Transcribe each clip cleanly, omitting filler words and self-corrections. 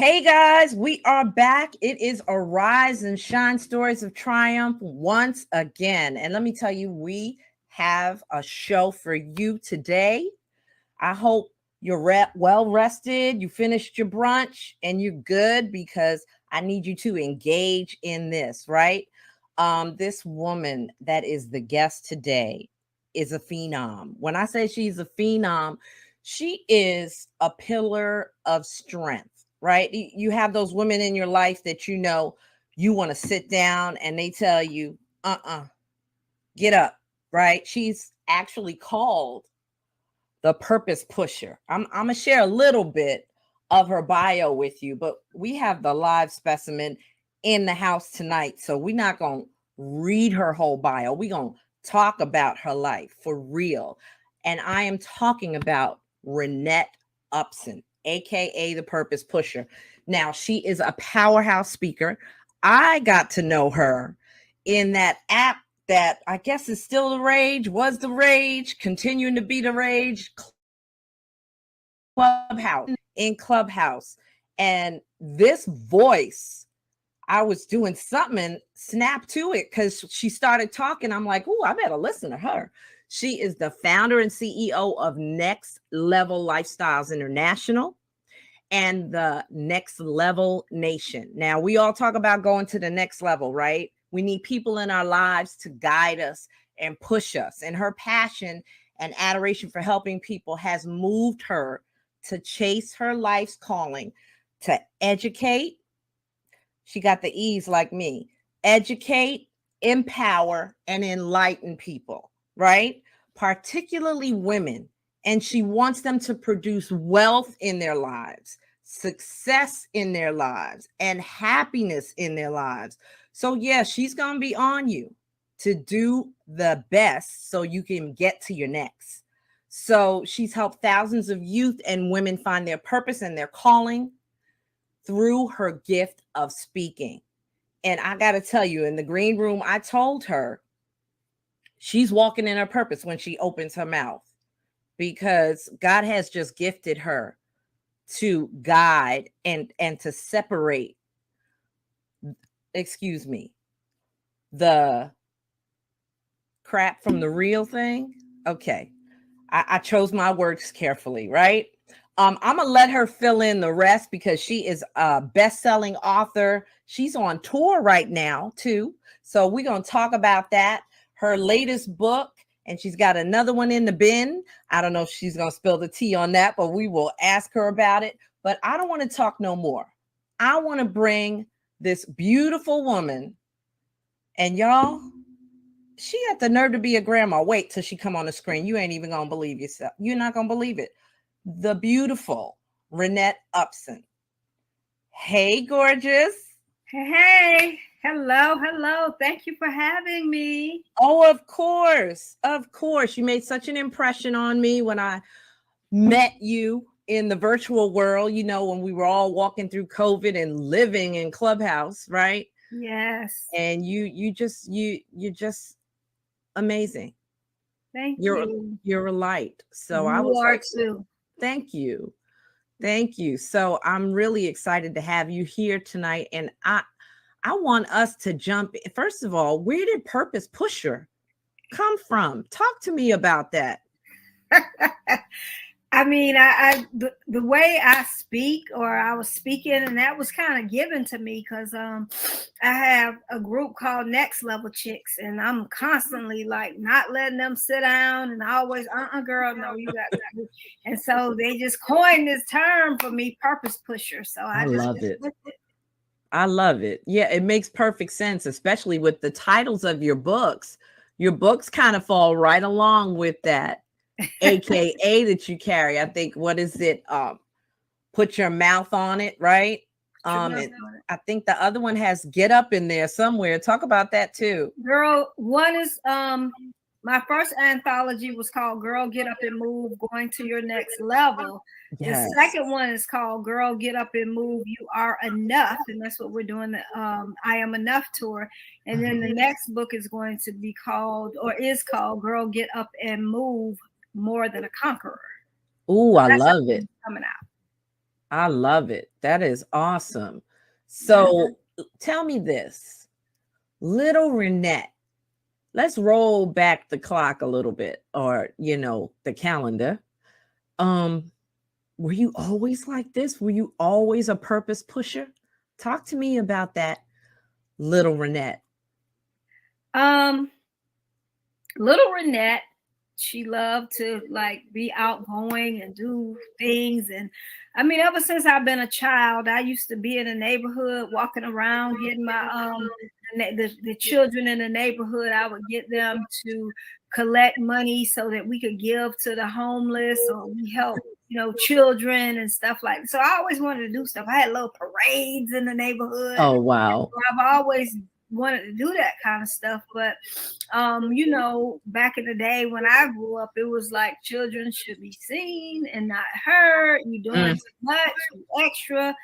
Hey guys, we are back. It is Arise and Shine Stories of Triumph once again. And let me tell you, we have a show for you today. I hope you're well rested, you finished your brunch, and you're good because I need you to engage in this, right? This woman that is the guest today is a phenom. When I say she's a phenom, she is a pillar of strength, right? You have those women in your life that you want to sit down and they tell you, get up, right? She's actually called the purpose pusher. I'm gonna share a little bit of her bio with you, but we have the live specimen in the house tonight. So we're not gonna read her whole bio. We're gonna talk about her life for real. And I am talking about Rynette Upson, aka the purpose pusher. Now, she is a powerhouse speaker. I got to know her in that app that I guess is still the rage, was the rage, continuing to be the rage, Clubhouse. And this voice, I was doing something and snapped to it because she started talking. I'm like, oh, I better listen to her. She is the founder and CEO of Next Level Lifestyles International and the Next Level Nation. Now, we all talk about going to the next level, right? We need people in our lives to guide us and push us. And her passion and adoration for helping people has moved her to chase her life's calling, to educate. She got the E's like me. Educate, empower, and enlighten people, right? Particularly women. And she wants them to produce wealth in their lives, success in their lives, and happiness in their lives. So, yeah, she's going to be on you to do the best so you can get to your next. So, she's helped thousands of youth and women find their purpose and their calling through her gift of speaking. And I got to tell you, in the green room, I told her she's walking in her purpose when she opens her mouth, because God has just gifted her to guide and to separate, the crap from the real thing. Okay. I chose my words carefully, right? I'm gonna let her fill in the rest because she is a best-selling author. She's on tour right now too. So we're gonna talk about that. Her latest book, and she's got another one in the bin. I don't know if she's gonna spill the tea on that, but we will ask her about it. But I don't want to talk no more. I want to bring this beautiful woman, and y'all, she had the nerve to be a grandma. Wait till she come on the screen. You ain't even gonna believe yourself. You're not gonna believe it. The beautiful Rynette Upson. Hey, gorgeous. Hey, hello. Thank you for having me. Oh, of course. Of course. You made such an impression on me when I met you in the virtual world, when we were all walking through COVID and living in Clubhouse, right? Yes. And you're just amazing. Thank You're you. you're a light. So I You was are like, too. thank you. Thank you. So I'm really excited to have you here tonight. And I want us to jump in. First of all, where did Purpose Pusher come from? Talk to me about that. I mean, the way I speak, or I was speaking, and that was kind of given to me because I have a group called Next Level Chicks, and I'm constantly like not letting them sit down, and I always girl, no, you got to. And so they just coined this term for me, purpose pusher. So I I just love it. I love it. Yeah, it makes perfect sense, especially with the titles of your books. Your books kind of fall right along with that, AKA that you carry. I think, what is it? Put your mouth on it, right? And I think the other one has Get Up in there somewhere. Talk about that too. Girl, one is my first anthology was called Girl Get Up and Move, Going to Your Next Level. Yes. The second one is called Girl Get Up and Move, You Are Enough. And that's what we're doing, the I Am Enough tour. And then the next book is going to be called, or is called, Girl Get Up and Move, More Than a Conqueror. Ooh, I love it. Coming out. I love it. That is awesome. So tell me this, little Rynette, let's roll back the clock a little bit, or, the calendar. Um, were you always like this? Were you always a purpose pusher? Talk to me about that, little Rynette. Um, little Rynette, she loved to like be outgoing and do things. And I mean, ever since I've been a child, I used to be in the neighborhood walking around getting my the children in the neighborhood. I would get them to collect money so that we could give to the homeless, or we help children and stuff like that. So I always wanted to do stuff. I had little parades in the neighborhood. Oh, wow. I've always wanted to do that kind of stuff. But back in the day when I grew up, it was like children should be seen and not heard. You doing too much, you extra.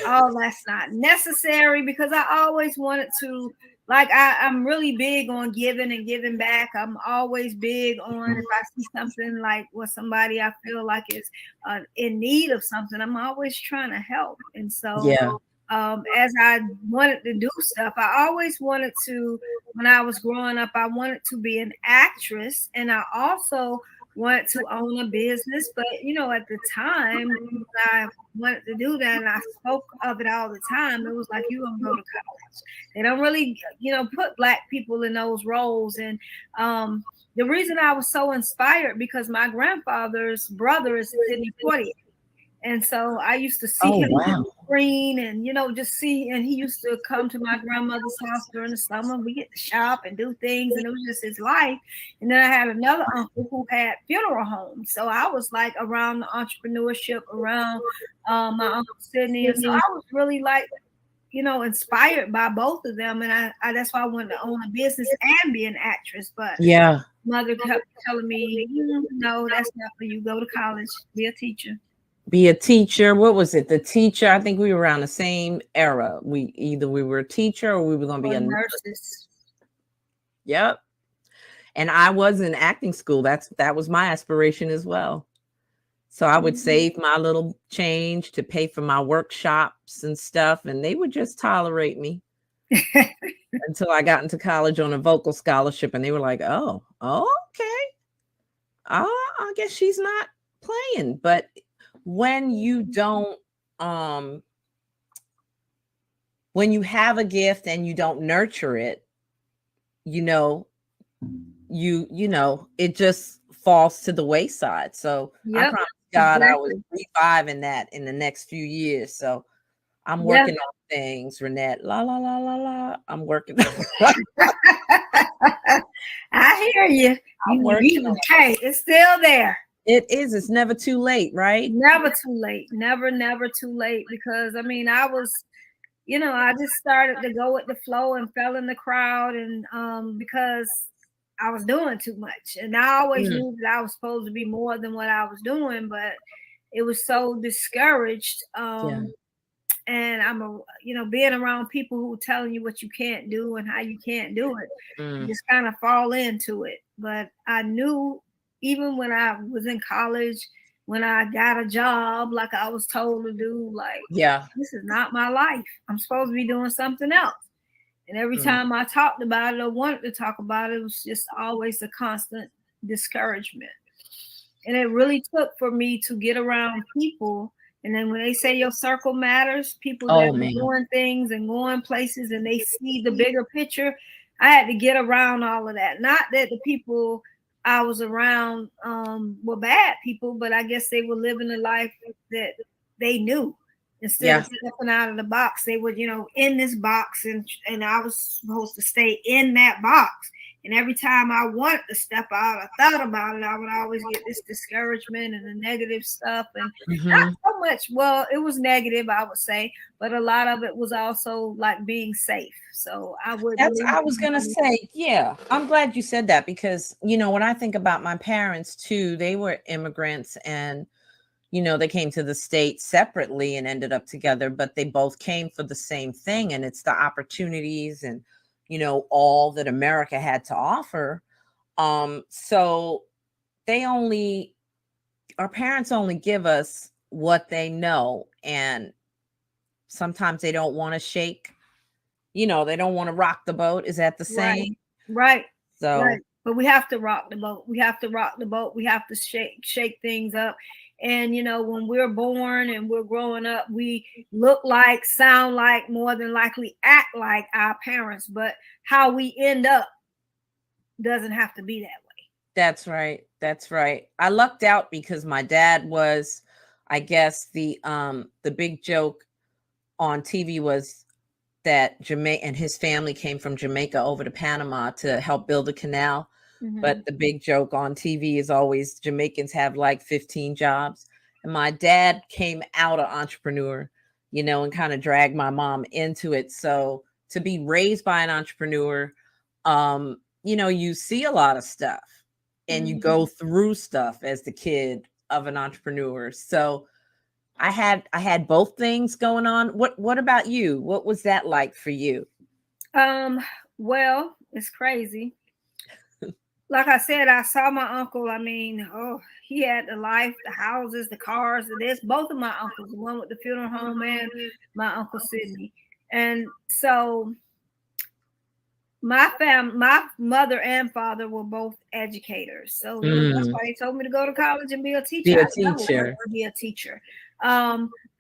Oh, that's not necessary, because I always wanted to, like, I'm really big on giving and giving back. I'm always big on, if I see something like what somebody I feel like is in need of something, I'm always trying to help. And so Yeah. as I wanted to do stuff, I always wanted to, when I was growing up, I wanted to be an actress, and I also wanted to own a business. But at the time when I wanted to do that, and I spoke of it all the time, it was like, you're gonna go to college. They don't really put Black people in those roles. And the reason I was so inspired, because my grandfather's brother is Sidney Poitier. And so I used to see him on the screen, and just see, and he used to come to my grandmother's house during the summer. We get to shop and do things, and it was just his life. And then I had another uncle who had funeral homes. So I was like around the entrepreneurship, around my uncle Sidney. And so I was really like, inspired by both of them. And I that's why I wanted to own a business and be an actress. But Yeah. mother kept telling me, no, that's not for you. Go to college, be a teacher. Be a teacher. What was it? The teacher. I think we were around the same era. We were a teacher, or we were going to be a nurse. Yep. And I was in acting school. That was my aspiration as well. So I would save my little change to pay for my workshops and stuff, and they would just tolerate me until I got into college on a vocal scholarship, and they were like, "Oh, okay. I guess she's not playing." But when you don't, when you have a gift and you don't nurture it, it just falls to the wayside. So I promise God, I was reviving that in the next few years. So I'm working on things, Rynette. La la la la la. I'm working. I hear you. Hey, it's still there. It is. It's never too late, right? Never too late. Never too late. Because I mean, I was, I just started to go with the flow and fell in the crowd, and because I was doing too much, and I always knew that I was supposed to be more than what I was doing, but it was so discouraged. And I'm being around people who telling you what you can't do and how you can't do it, you just kind of fall into it. But I knew, even when I was in college, when I got a job, like I was told to do, like, this is not my life. I'm supposed to be doing something else. And every time I talked about it or wanted to talk about it, it was just always a constant discouragement. And it really took for me to get around people. And then when they say your circle matters, people that are doing things and going places, and they see the bigger picture, I had to get around all of that. Not that the people I was around were bad people, but I guess they were living a life that they knew. Instead of stepping out of the box, they would, in this box, and I was supposed to stay in that box. And every time I wanted to step out, I thought about it, I would always get this discouragement and the negative stuff. And not so much, well, it was negative, I would say, but a lot of it was also like being safe. So I was going to say, yeah, I'm glad you said that, because, when I think about my parents too, they were immigrants, and, they came to the States separately and ended up together, but they both came for the same thing. And it's the opportunities and, all that America had to offer. So our parents only give us what they know. and sometimes they don't want to shake, they don't want to rock the boat. Is that the same? Right. So, right. But we have to rock the boat. We have to rock the boat. We have to shake things up. And, when we're born and we're growing up, we look like, sound like, more than likely act like our parents. But how we end up doesn't have to be that way. That's right. That's right. I lucked out because my dad was, I guess, the big joke on TV was that Jamaica and his family came from Jamaica over to Panama to help build a canal. Mm-hmm. But the big joke on TV is always Jamaicans have like 15 jobs. And my dad came out an entrepreneur, and kind of dragged my mom into it. So to be raised by an entrepreneur, you see a lot of stuff and you go through stuff as the kid of an entrepreneur. So I had both things going on. What about you? What was that like for you? Well, it's crazy. Like I said, I saw my uncle. I mean, he had the life, the houses, the cars, and this. Both of my uncles, the one with the funeral home and my Uncle Sidney. And so my mother and father were both educators. So that's why they told me to go to college and be a teacher. Be a teacher.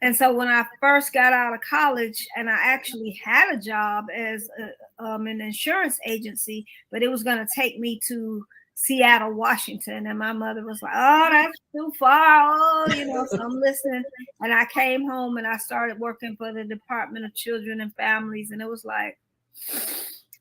And so when I first got out of college, and I actually had a job as an insurance agency, but it was going to take me to Seattle, Washington. And my mother was like, "Oh, that's too far." So I'm listening. And I came home and I started working for the Department of Children and Families. And it was like,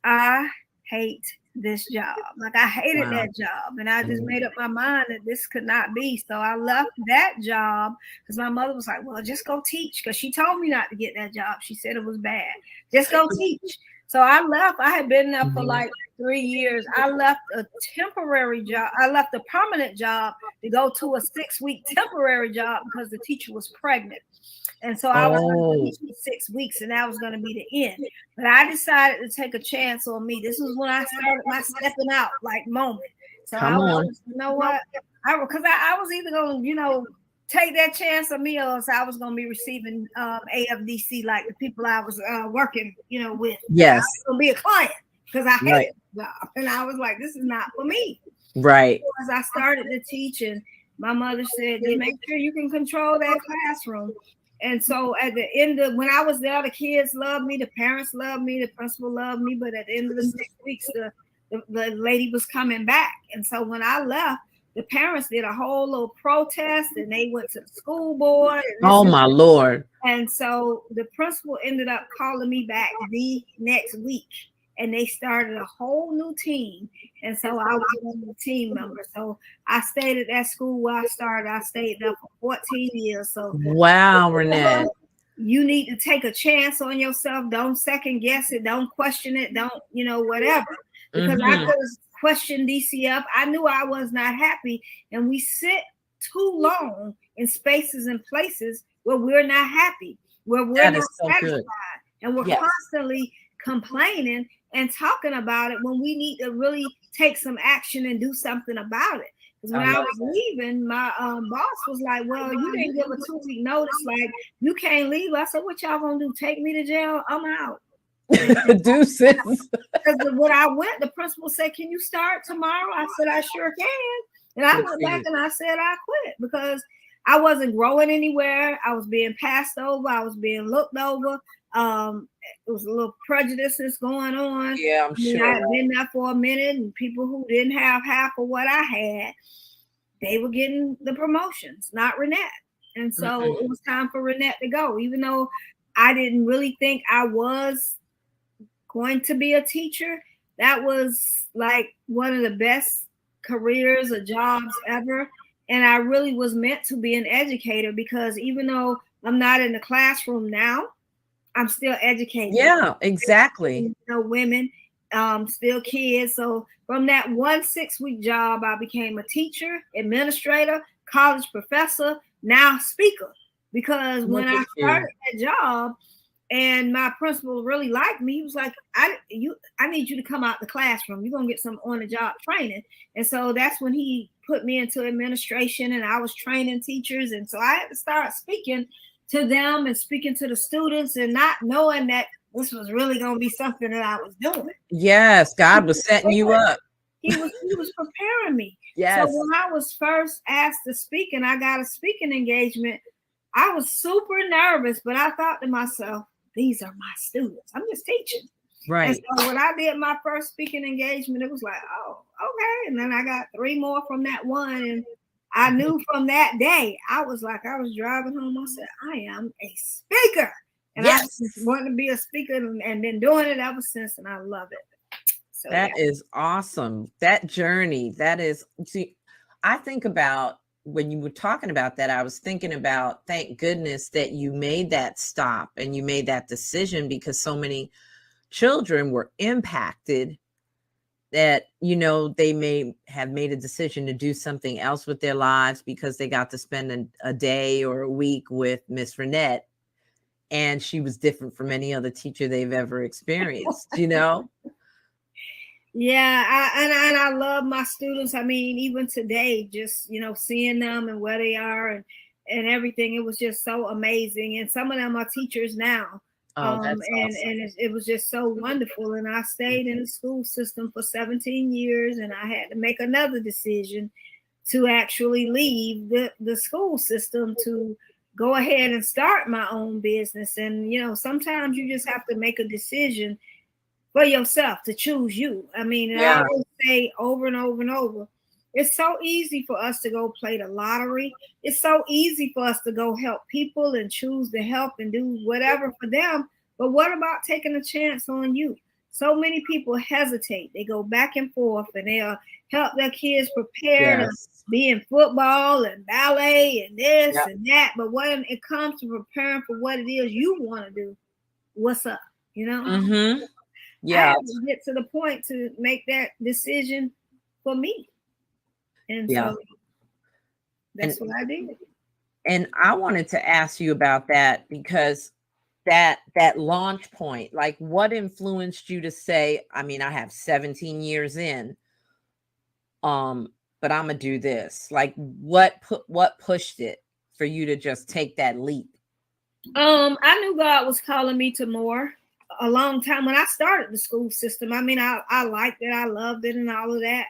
I hate this job. Like, I hated that job. And I just made up my mind that this could not be. So I left that job because my mother was like, "Well, just go teach." Because she told me not to get that job. She said it was bad. Just go teach. So I left. I had been there for like 3 years. I left a temporary job. I left a permanent job to go to a 6-week temporary job because the teacher was pregnant. And so I was going to teach for 6 weeks, and that was going to be the end. But I decided to take a chance on me. This was when I started my stepping out like moment. So I was, you know what? Because I was either going to, take that chance on me, or else I was going to be receiving AFDC like the people I was working, with. Yes. I was going to be a client because I hated the job. And I was like, this is not for me. Right. So as I started to teach, and my mother said, just make sure you can control that classroom. And so at the end of when I was there, the kids loved me, the parents loved me, the principal loved me. But at the end of the 6 weeks, the lady was coming back. And so when I left, the parents did a whole little protest, and they went to the school board. Oh, my Lord. And so the principal ended up calling me back the next week, and they started a whole new team. And so I was one of the team members. So I stayed at that school where I started. I stayed there for 14 years. So wow, Rynette. You need to take a chance on yourself. Don't second guess it. Don't question it. Don't, whatever. Because I could question DCF. I knew I was not happy. And we sit too long in spaces and places where we're not happy, where we're not satisfied. And we're constantly complaining and talking about it when we need to really take some action and do something about it. Because when I was leaving, my boss was like, "Well, you didn't give a 2-week notice. Like, you can't leave." I said, "What y'all gonna do? Take me to jail? I'm out." Deuces. Because when I went, the principal said, "Can you start tomorrow?" I said, "I sure can." And I went back and I said I quit because I wasn't growing anywhere. I was being passed over. I was being looked over. It was a little prejudices going on. Yeah, I'm sure. I had been there for a minute, and people who didn't have half of what I had, they were getting the promotions, not Rynette. And so it was time for Rynette to go, even though I didn't really think I was going to be a teacher. That was like one of the best careers or jobs ever. And I really was meant to be an educator because even though I'm not in the classroom now, I'm still educating. Yeah, exactly. Women, still kids. So from that 1 6-week job, I became a teacher, administrator, college professor, now speaker. Because when I started that job and my principal really liked me, he was like, I need you to come out the classroom. You're going to get some on-the-job training. And so that's when he put me into administration, and I was training teachers. And so I had to start speaking to them and speaking to the students and not knowing that this was really going to be something that I was doing. Yes, God was setting you up. He was preparing me. Yes. So when I was first asked to speak and I got a speaking engagement, I was super nervous, but I thought to myself, these are my students. I'm just teaching. Right. And so when I did my first speaking engagement, it was like, oh, okay. And then I got 3 more from that one. And I knew from that day, I was driving home. I said, I am a speaker. And I just wanted to be a speaker and been doing it ever since. And I love it. So that is awesome. That journey, see, I think about when you were talking about that, I was thinking about, thank goodness that you made that stop and you made that decision, because so many children were impacted that, they may have made a decision to do something else with their lives because they got to spend a day or a week with Miss Rynette, and she was different from any other teacher they've ever experienced, Yeah, I love my students. I mean, even today, just seeing them and where they are and everything, it was just so amazing. And some of them are teachers now. Oh, that's awesome. And it was just so wonderful. And I stayed in the school system for 17 years, and I had to make another decision to actually leave the school system to go ahead and start my own business. And sometimes you just have to make a decision for yourself to choose you. I mean, I always say over and over and over, it's so easy for us to go play the lottery. It's so easy for us to go help people and choose to help and do whatever for them. But what about taking a chance on you? So many people hesitate. They go back and forth and they'll help their kids prepare to be in football and ballet and this and that. But when it comes to preparing for what it is you want to do, what's up? Mm-hmm. I had to get to the point to make that decision for me. And so that's what I did. And I wanted to ask you about that, because that launch point, like what influenced you to say, I mean, I have 17 years in, but I'm gonna do this. Like what pushed it for you to just take that leap? I knew God was calling me to more a long time when I started the school system. I mean, I liked it, I loved it and all of that,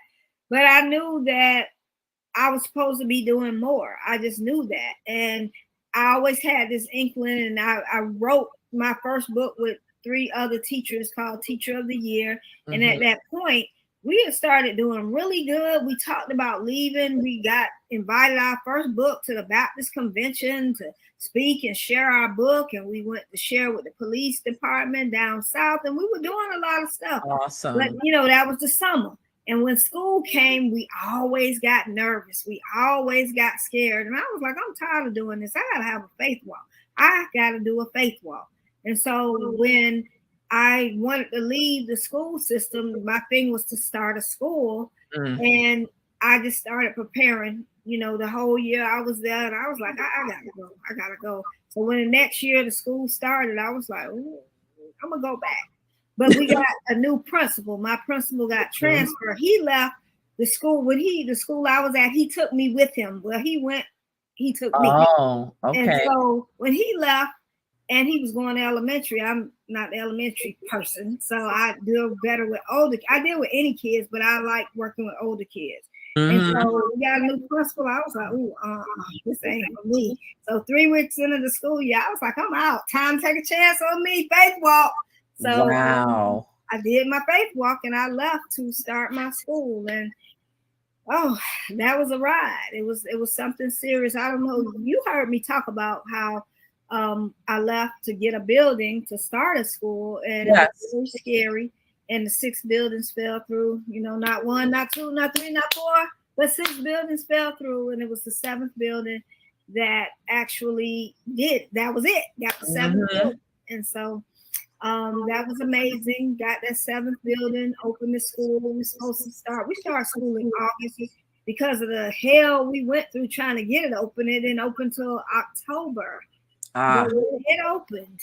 but I knew that I was supposed to be doing more. I just knew that. And I always had this inkling, and I wrote my first book with 3 other teachers called Teacher of the Year. Mm-hmm. And at that point, we had started doing really good. We talked about leaving. We got invited our first book to the Baptist Convention to speak and share our book. And we went to share with the police department down south. And we were doing a lot of stuff. Awesome. But, that was the summer. And when school came, we always got nervous. We always got scared. And I was like, I'm tired of doing this. I got to have a faith walk. I got to do a faith walk. And so when I wanted to leave the school system, my thing was to start a school. Mm-hmm. And I just started preparing, the whole year I was there. And I was like, I got to go. I got to go. So when the next year the school started, I was like, I'm going to go back. But we got a new principal. My principal got transferred. He left the school. The school I was at, he took me with him. Well, he took me. Oh, okay. And so when he left and he was going to elementary, I'm not an elementary person. So I deal better with I deal with any kids, but I like working with older kids. Mm-hmm. And so we got a new principal. I was like, this ain't for me. So 3 weeks into the school year, I was like, I'm out. Time to take a chance on me. Faith walk. So wow. I did my faith walk and I left to start my school. And that was a ride. It was something serious. I don't know. You heard me talk about how I left to get a building to start a school, and it was very scary. And the 6 buildings fell through. Not 1, not 2, not 3, not 4, but 6 buildings fell through, and it was the 7th building that actually did. That was it. Got the 7th building, and so. That was amazing. Got that 7th building, opened the school. We started school in August because of the hell we went through trying to get it open. It didn't open till October. But it opened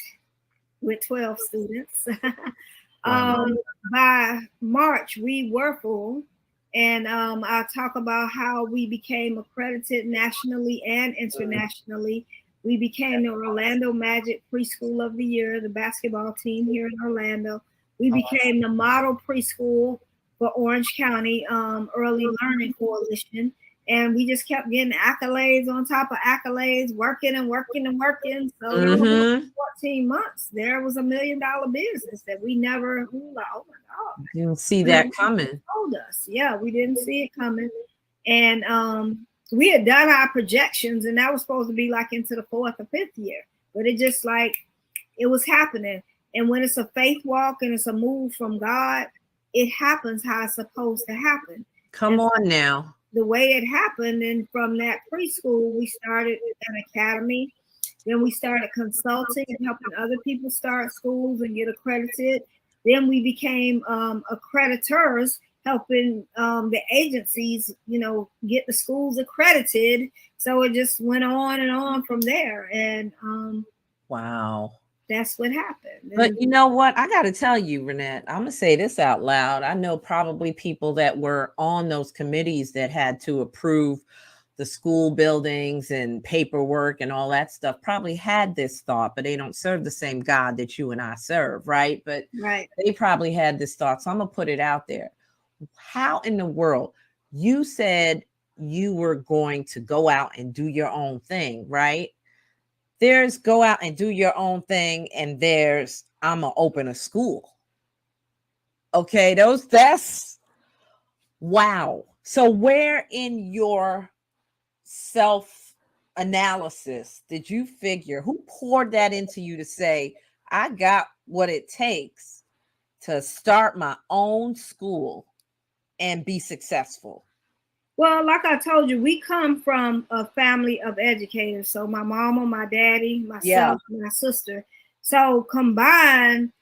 with 12 students. By March, we were full. And I talk about how we became accredited nationally and internationally We became the Orlando Magic Preschool of the Year, the basketball team here in Orlando. We became the model preschool for Orange County Early Learning Coalition. And we just kept getting accolades on top of accolades, working and working and working. So Mm-hmm. 14 months, there was $1 million business that we never, we were like, oh my God. Didn't see that coming. Told us. Yeah, we didn't see it coming. And we had done our projections, and that was supposed to be like into the 4th or 5th year. But it just like, it was happening. And when it's a faith walk and it's a move from God, it happens how it's supposed to happen. Come on now. The way it happened, and from that preschool, we started an academy. Then we started consulting and helping other people start schools and get accredited. Then we became accreditors, helping the agencies, get the schools accredited. So it just went on and on from there. And wow. That's what happened. But you know what? I got to tell you, Rynette, I'm going to say this out loud. I know probably people that were on those committees that had to approve the school buildings and paperwork and all that stuff probably had this thought, but they don't serve the same God that you and I serve, right? But they probably had this thought. So I'm going to put it out there. How in the world? You said you were going to go out and do your own thing, right? There's go out and do your own thing, and there's I'm gonna open a school. Okay, that's wow. So where in your self-analysis did you figure, who poured that into you to say, I got what it takes to start my own school and be successful? Well, like I told you, we come from a family of educators. So my mama, my daddy, myself, my sister. So combined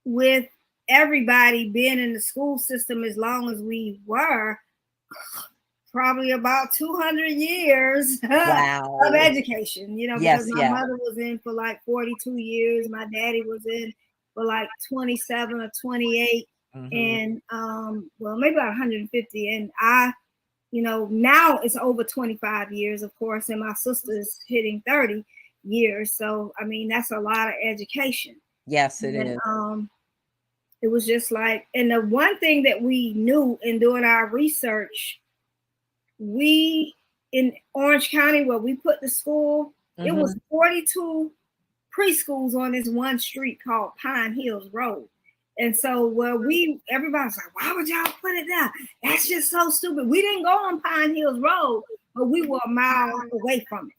with everybody being in the school system as long as we were, probably about 200 years of education, because my mother was in for like 42 years. My daddy was in for like 27 or 28. And well, maybe about 150. And I, now it's over 25 years, of course, and my sister's hitting 30 years. So, I mean, that's a lot of education. Yes, it is. It was just like, and the one thing that we knew in doing our research, we in Orange County, where we put the school, it was 42 preschools on this one street called Pine Hills Road. And so everybody's like, why would y'all put it there? That's just so stupid. We didn't go on Pine Hills Road, but we were a mile away from it.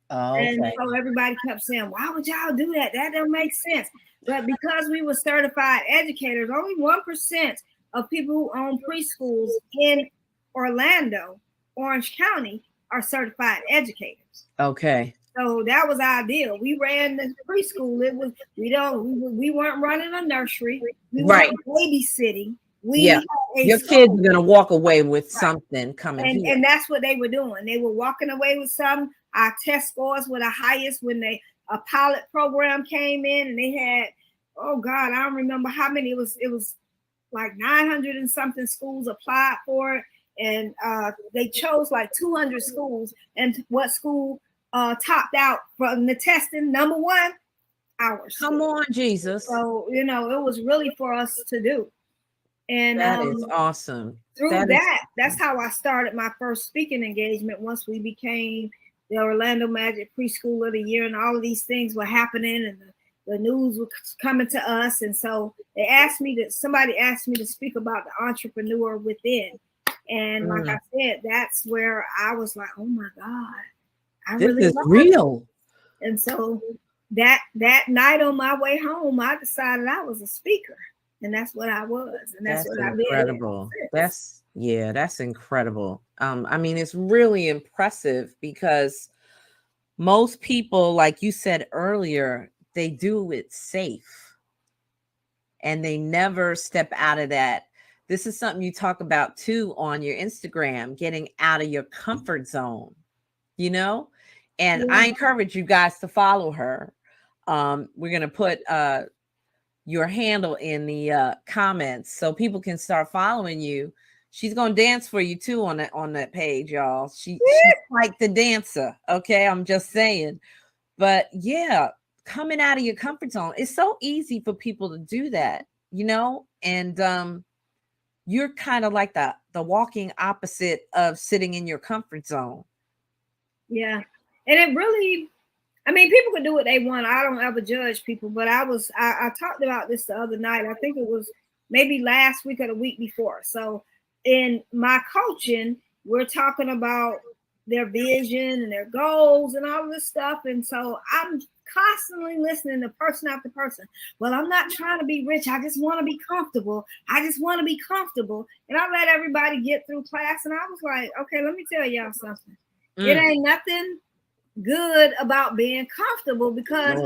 And so everybody kept saying, why would y'all do that? That don't make sense. But because we were certified educators, only 1% of people who own preschools in Orlando, Orange County, are certified educators. Okay. So that was our deal. We ran the preschool. It was we weren't running a nursery. We weren't babysitting. Your kids are gonna walk away with something coming. And that's what they were doing. They were walking away with something. Our test scores were the highest when a pilot program came in, and they had, oh God, I don't remember how many. It was like 900 and something schools applied for it, and they chose like 200 schools. And what school topped out from the testing? Number one, ours. Come on, Jesus. So it was really for us to do. And that is awesome. That's how I started my first speaking engagement. Once we became the Orlando Magic Preschool of the Year, and all of these things were happening, and the news was coming to us. And so somebody asked me to speak about the entrepreneur within. And like I said, that's where I was like, oh my God, this is real. And so that night on my way home, I decided I was a speaker, and that's what I was. And that's what incredible. That's incredible. I mean, it's really impressive because most people, like you said earlier, they do it safe and they never step out of that. This is something you talk about too on your Instagram, getting out of your comfort zone, and I encourage you guys to follow her. We're going to put your handle in the comments so people can start following you. She's gonna dance for you too on that page, y'all. She's like the dancer. Okay, I'm just saying. But yeah, coming out of your comfort zone, it's so easy for people to do that, you know? And you're kind of like the walking opposite of sitting in your comfort zone. Yeah. And it really, I mean, people can do what they want. I don't ever judge people, but I talked about this the other night. I think it was maybe last week or the week before. So in my coaching, we're talking about their vision and their goals and all this stuff. And so I'm constantly listening to person after person. Well, I'm not trying to be rich. I just want to be comfortable. I just want to be comfortable. And I let everybody get through class. And I was like, okay, let me tell y'all something. It ain't nothing good about being comfortable, because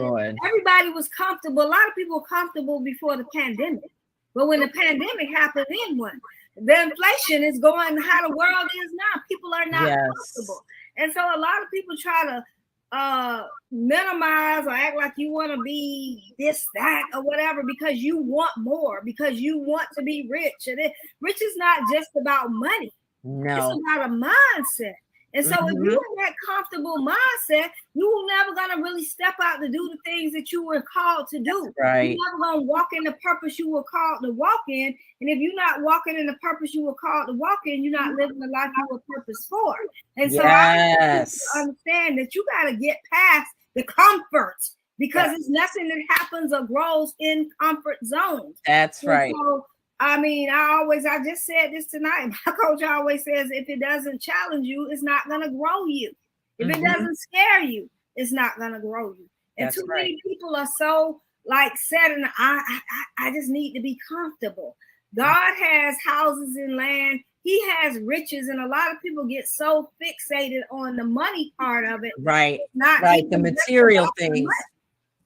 everybody was comfortable. A lot of people were comfortable before the pandemic. But when the pandemic happened, then what? The inflation is going how the world is now. People are not comfortable. And so a lot of people try to minimize or act like you want to be this, that, or whatever, because you want more, because you want to be rich. And rich is not just about money. No. It's about a mindset. And so if you're in that comfortable mindset, you're never going to really step out to do the things that you were called to do. Right. You're never going to walk in the purpose you were called to walk in. And if you're not walking in the purpose you were called to walk in, you're not living the life you were purposed for. And so I understand that you got to get past the comfort, because it's nothing that happens or grows in comfort zones. That's right. So, I mean, I just said this tonight. My coach always says, if it doesn't challenge you, it's not going to grow you. If it doesn't scare you, it's not going to grow you. And too many people are so like set in, I just need to be comfortable. God has houses and land. He has riches. And a lot of people get so fixated on the money part of it. Right. Not right. The material things.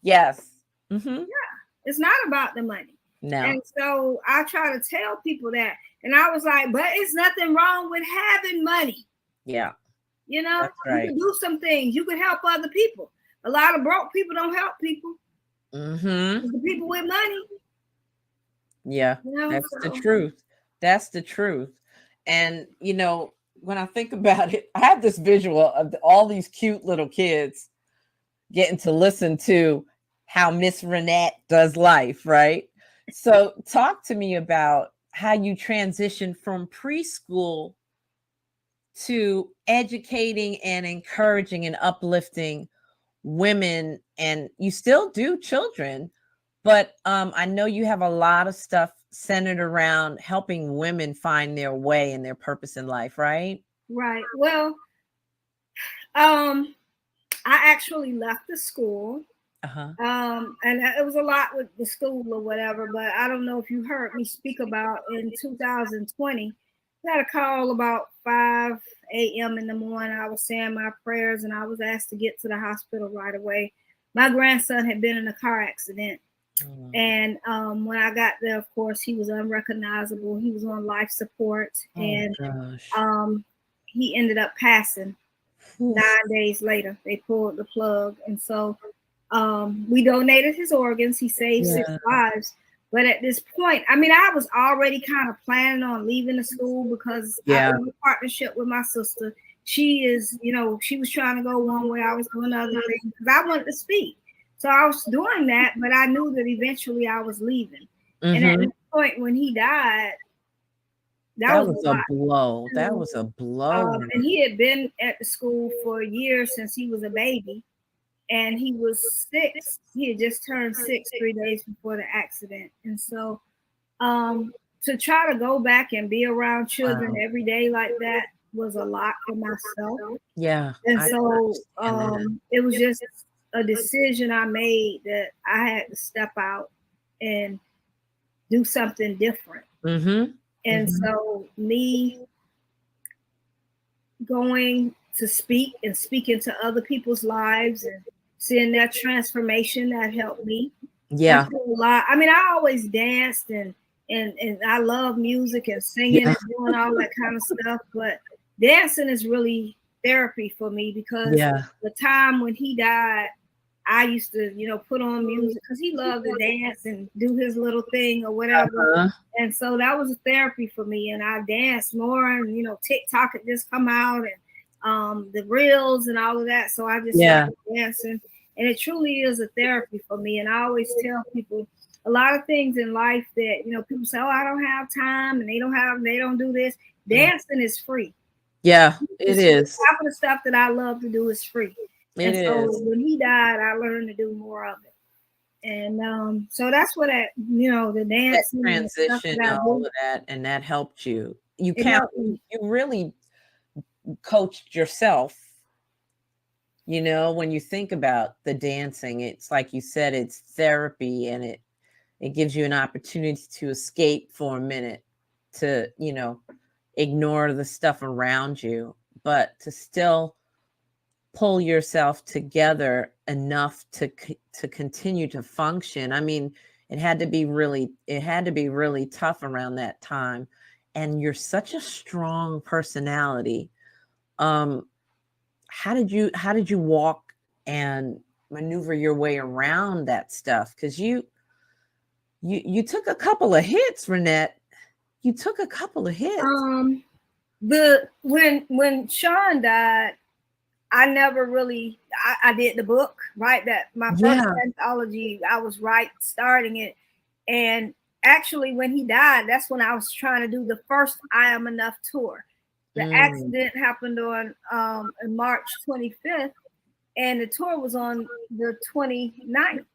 Yes. Yeah. It's not about the money. No. And so I try to tell people that. And I was like, but it's nothing wrong with having money. Yeah. You know, you can do some things. You can help other people. A lot of broke people don't help people. The people with money. Yeah, you know, that's the truth. That's the truth. And, you know, when I think about it, I have this visual of all these cute little kids getting to listen to how Miss Rynette does life, right? So talk to me about how you transition from preschool to educating and encouraging and uplifting women. And you still do children, but I know you have a lot of stuff centered around helping women find their way and their purpose in life, right? Right. Well, I actually left the school. And it was a lot with the school or whatever, but I don't know if you heard me speak about in 2020. I got a call about 5 a.m. in the morning. I was saying my prayers and I was asked to get to the hospital right away. My grandson had been in a car accident. And when I got there, of course, he was unrecognizable. He was on life support. And he ended up passing 9 days later. They pulled the plug. And so we donated his organs. He saved 6 lives. But at this point, I mean, I was already kind of planning on leaving the school because I was in partnership with my sister. She is, you know, she was trying to go one way. I was going the other way because I wanted to speak. So I was doing that, but I knew that eventually I was leaving. And at this point when he died, that was a blow. That was a blow. And he had been at the school for years since he was a baby. And he was 6. He had just turned 6 3 days before the accident. And so to try to go back and be around children every day like that was a lot for myself. Yeah. And so it was just a decision I made that I had to step out and do something different. And so me going to speak and speaking to other people's lives and seeing that transformation, that helped me. Yeah. A lot. I mean, I always danced and I love music and singing and doing all that kind of stuff, but dancing is really therapy for me because the time when he died, I used to, you know, put on music because he loved to dance and do his little thing or whatever. And so that was a therapy for me. And I danced more and, you know, TikTok had just come out and the reels and all of that. So I just started dancing. And it truly is a therapy for me. And I always tell people a lot of things in life that, you know, people say, oh, I don't have time and they don't do this. Dancing is free. Yeah, it is. Half of the stuff that I love to do is free. It so is. when he died, I learned to do more of it. And so that's what the dance transition and all of that, and that helped you. You really coached yourself. You know, when you think about the dancing, it's like you said, it's therapy, and it gives you an opportunity to escape for a minute, to, you know, ignore the stuff around you, but to still pull yourself together enough to continue to function. I mean, it had to be really tough around that time. And you're such a strong personality. How did you walk and maneuver your way around that stuff? Because you took a couple of hits, Rynette. You took a couple of hits. When Sean died, I never really, I did the book, right? That my first anthology, I was starting it. And actually when he died, that's when I was trying to do the first I Am Enough tour. The accident happened on March 25th, and the tour was on the 29th.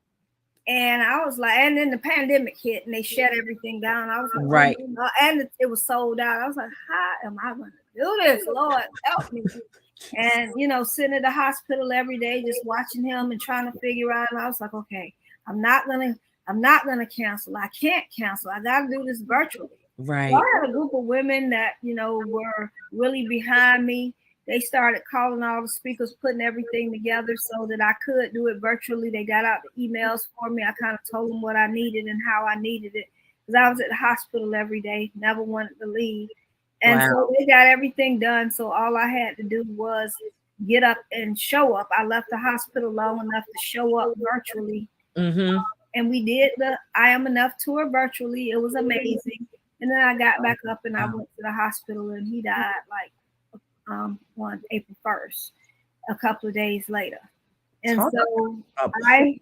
And I was like, and then the pandemic hit and they shut everything down. I was like, right. And it was sold out. I was like, how am I going to do this? Lord, help me. And, you know, sitting at the hospital every day, just watching him and trying to figure out. And I was like, okay, I'm not going to cancel. I can't cancel. I got to do this virtually. Right. So I had a group of women that, you know, were really behind me. They started calling all the speakers, putting everything together so that I could do it virtually. They got out the emails for me. I kind of told them what I needed and how I needed it, because I was at the hospital every day, never wanted to leave. And so they got everything done. So all I had to do was get up and show up. I left the hospital long enough to show up virtually. And we did the I Am Enough tour virtually. It was amazing. And then I got back up and I went to the hospital, and he died like on April 1st, a couple of days later. And I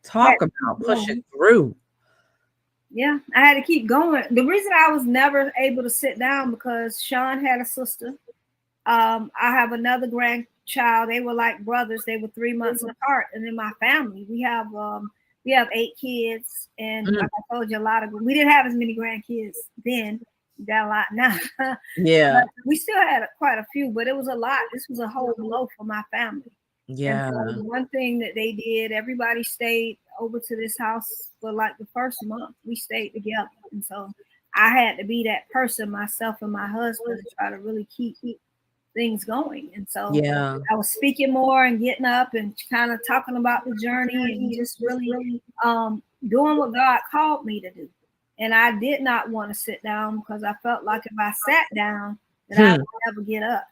talk about pushing through. Yeah, I had to keep going. The reason I was never able to sit down, because Sean had a sister. I have another grandchild. They were like brothers. They were 3 months apart. And in my family, we have 8 kids. And like I told you, we didn't have as many grandkids then. We got a lot now. Yeah. But we still had quite a few, but it was a lot. This was a whole blow for my family. Yeah. And so one thing that they did, everybody stayed over to this house for like the first month. We stayed together. And so I had to be that person, myself and my husband, to try to really keep things going. And so I was speaking more and getting up and kind of talking about the journey and just really doing what God called me to do. And I did not want to sit down, because I felt like if I sat down, that I would never get up.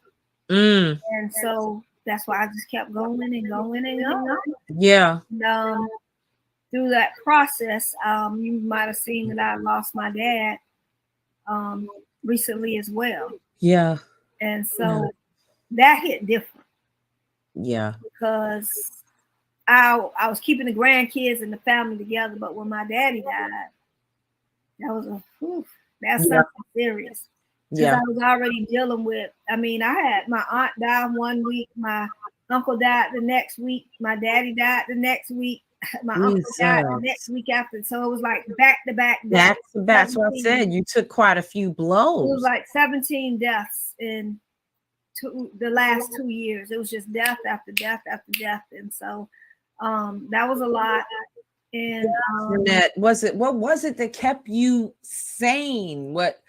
And so that's why I just kept going and going and going. Yeah. And, through that process, you might have seen that I lost my dad recently as well. Yeah. And so that hit different. Yeah. Because I was keeping the grandkids and the family together, but when my daddy died, that was that's something serious. Because I was already dealing with, I had my aunt die 1 week, my uncle died the next week, my daddy died the next week, my uncle died the next week after. So it was like back to back. That's what I said. You took quite a few blows. It was like 17 deaths in the last 2 years. It was just death after death after death. And so that was a lot. And what was it that kept you sane? What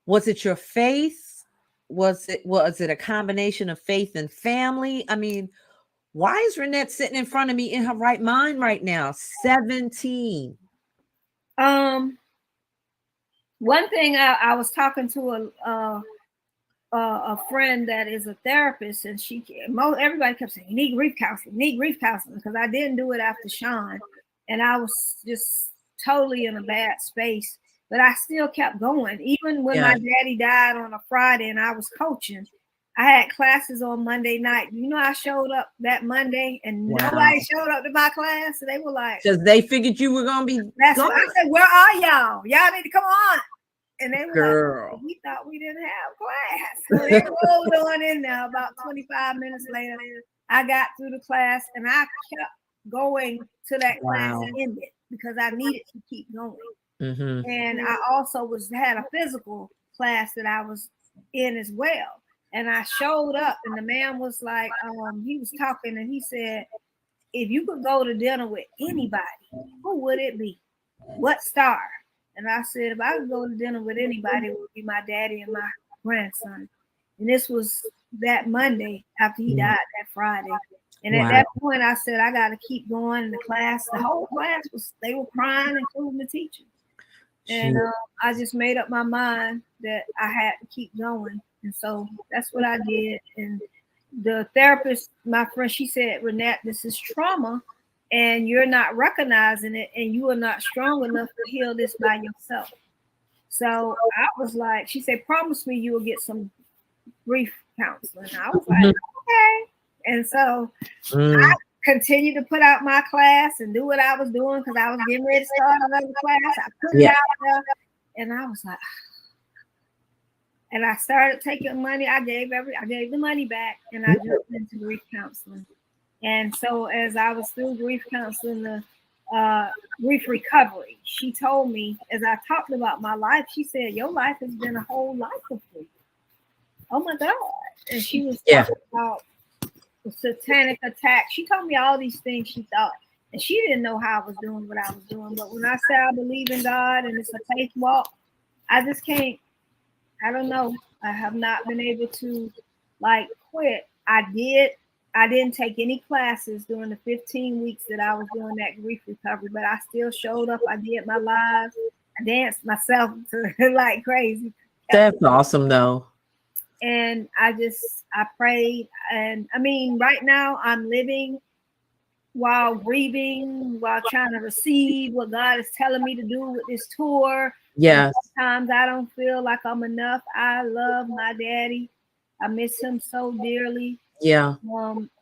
was it? Your faith? Was it a combination of faith and family? I mean, why is Rynette sitting in front of me in her right mind right now? 17. One thing, I was talking to a friend that is a therapist, and everybody kept saying, you need grief counseling, because I didn't do it after Sean, and I was just totally in a bad space, but I still kept going. Even when my daddy died on a Friday and I was coaching, I had classes on Monday night. You know, I showed up that Monday and nobody showed up to my class. So they were like, because they figured you were gonna be. That's what I said. Where are y'all? Y'all need to come on. And they were Girl, like, we thought we didn't have class. So they rolled on in there. About 25 minutes later, I got through the class and I kept going to that class and ended because I needed to keep going. Mm-hmm. And I also had a physical class that I was in as well. And I showed up and the man was like, he was talking and he said, if you could go to dinner with anybody, who would it be? What star? And I said, if I could go to dinner with anybody, it would be my daddy and my grandson. And this was that Monday after he died that Friday. And at that point, I said, I got to keep going in the class. The whole class they were crying, including the teacher. And I just made up my mind that I had to keep going. And so that's what I did. And the therapist, my friend, she said, Rynette, this is trauma and you're not recognizing it and you are not strong enough to heal this by yourself. So I was like, she said, promise me you will get some grief counseling. I was like, okay. And so I continued to put out my class and do what I was doing because I was getting ready to start another class. I put it out there and I was like, and I started taking money. I gave the money back and I jumped into grief counseling. And so as I was through grief counseling, the grief recovery, she told me, as I talked about my life, she said, your life has been a whole life of grief. Oh my God. And she was talking about the satanic attack. She told me all these things she thought. And she didn't know how I was doing what I was doing. But when I say I believe in God and it's a faith walk, I just can't. I don't know. I have not been able to quit. I didn't take any classes during the 15 weeks that I was doing that grief recovery, but I still showed up. I did my lives. I danced myself to like crazy. That's awesome though. And I prayed. And I mean, right now I'm living while grieving, while trying to receive what God is telling me to do with this tour. Yes. Sometimes I don't feel like I'm enough. I love my daddy. I miss him so dearly. Yeah.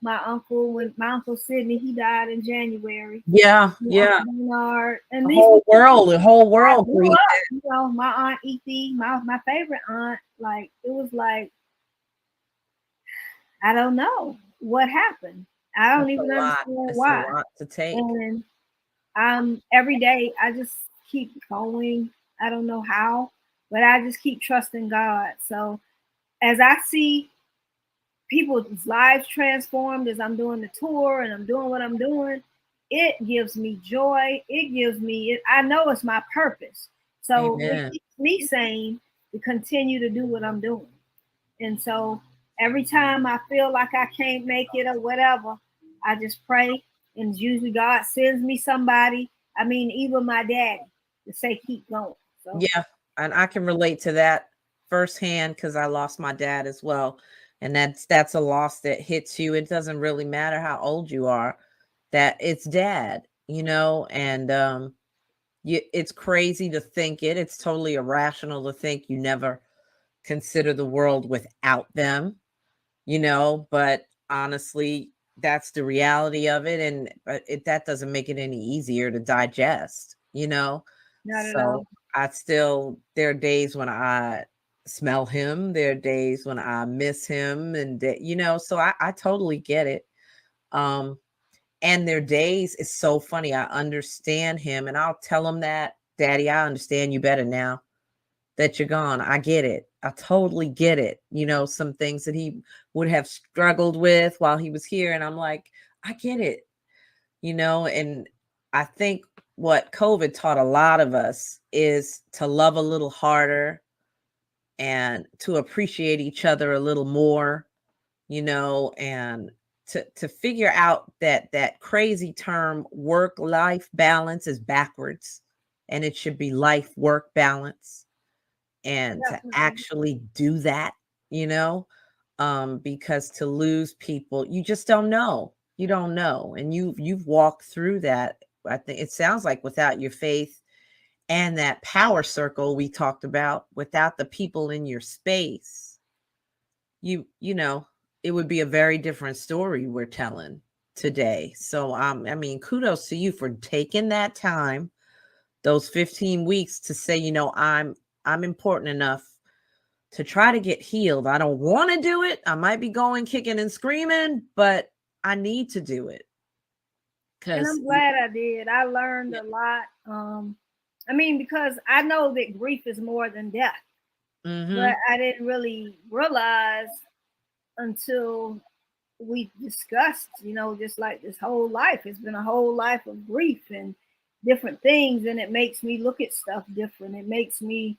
My uncle Sidney, he died in January. Yeah. Bernard, and the whole world. You know, my aunt Ethe, my favorite aunt. Like it was like, I don't know what happened. I don't even understand why. A lot to take. And every day I just keep going. I don't know how, but I just keep trusting God. So as I see people's lives transformed as I'm doing the tour and I'm doing what I'm doing, it gives me joy. I know it's my purpose. So it keeps me sane to continue to do what I'm doing. And so every time I feel like I can't make it or whatever, I just pray. And usually God sends me somebody. I mean, even my daddy to say, keep going. So. Yeah. And I can relate to that firsthand because I lost my dad as well. And that's a loss that hits you. It doesn't really matter how old you are, that it's dad, you know, and it's crazy to think it. It's totally irrational to think you never consider the world without them, you know, but honestly, that's the reality of it. And that doesn't make it any easier to digest, you know. Not at all. There are days when I smell him. There are days when I miss him. And, you know, so I totally get it. And there are days, it's so funny. I understand him and I'll tell him that, Daddy, I understand you better now that you're gone. I get it. I totally get it. You know, some things that he would have struggled with while he was here. And I'm like, I get it, you know, and I think what COVID taught a lot of us is to love a little harder and to appreciate each other a little more, you know, and to figure out that crazy term work-life balance is backwards and it should be life-work balance, and to actually do that, you know, because to lose people, you just don't know. You don't know. And you've walked through that. I think it sounds like without your faith and that power circle we talked about, without the people in your space, you know, it would be a very different story we're telling today. So I mean, kudos to you for taking that time, those 15 weeks to say, you know, I'm important enough to try to get healed. I don't want to do it. I might be going kicking and screaming, but I need to do it. And Cause I'm glad I did. I learned a lot. I mean, because I know that grief is more than death, but I didn't really realize until we discussed, you know, just like this whole life. It's been a whole life of grief and different things, and it makes me look at stuff different. It makes me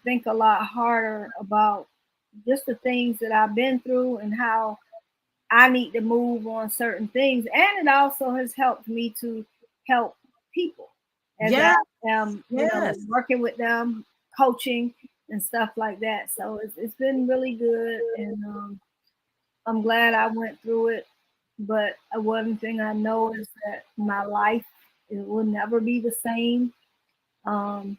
think a lot harder about just the things that I've been through and how I need to move on certain things. And it also has helped me to help people as yeah, I am, you know, yes. working with them, coaching and stuff like that. So it's been really good. And I'm glad I went through it. But one thing I know is that my life, it will never be the same. Um,